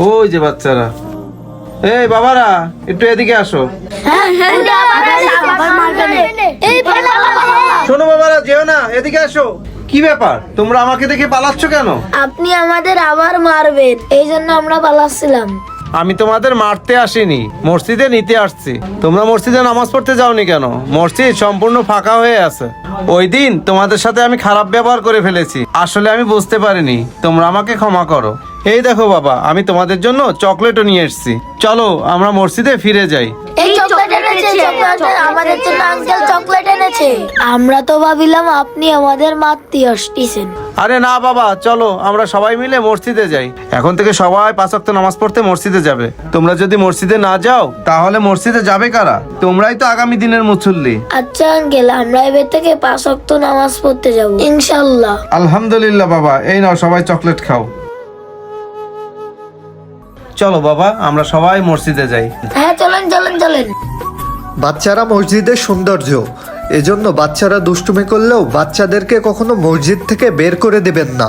ওই যে বাচ্চারা। এই বাবারা একটু এদিকে আসো। শোনো বাবারা, যেও না, এদিকে আসো। কি ব্যাপার, তোমরা আমাকে দেখে পালাচ্ছ কেন? আপনি আমাদের আবার মারবেন, এই জন্য আমরা পালাচ্ছিলাম। আমি তোমাদের মারতে আসিনি, মসজিদে নিতে আসছি। তোমরা মসজিদে নামাজ পড়তে যাওনি কেন? মসজিদ সম্পূর্ণ ফাঁকা হয়ে আছে। ওই দিন তোমাদের সাথে আমি খারাপ ব্যবহার করে ফেলেছি, আসলে আমি বুঝতে পারিনি। তোমরা আমাকে ক্ষমা করো। এই দেখো বাবা, আমি তোমাদের জন্য চকলেটও নিয়ে এসেছি। চলো আমরা মসজিদে ফিরে যাই। এই চকলেট এনেছে, আমাদের জন্য আঙ্কেল চকলেট এনেছে। আমরা তো ভাবিলাম আপনি আমাদের মারতে আসতেছেন। আরে না বাবা, চলো আমরা সবাই মিলে মসজিদে যাই। এখন থেকে সবাই 5 ওয়াক্ত নামাজ পড়তে মসজিদে যাবে। তোমরা যদি মসজিদে না যাও তাহলে মসজিদে যাবে কারা? তোমরাই তো আগামী দিনের মুসল্লি। আচ্ছা আঙ্কেল, আমরা এবার থেকে 5 ওয়াক্ত নামাজ পড়তে যাব ইনশাআল্লাহ। আলহামদুলিল্লাহ বাবা, এই নাও সবাই চকলেট খাও। চলো বাবা, আমরা সবাই মসজিদে যাই। হ্যাঁ চলেন চলেন চলেন। বাচ্চারা মসজিদের সৌন্দর্য, এজন্য বাচ্চারা দুষ্টুমি করলেও বাচ্চাদেরকে কখনো মসজিদ থেকে বের করে দেবেন না।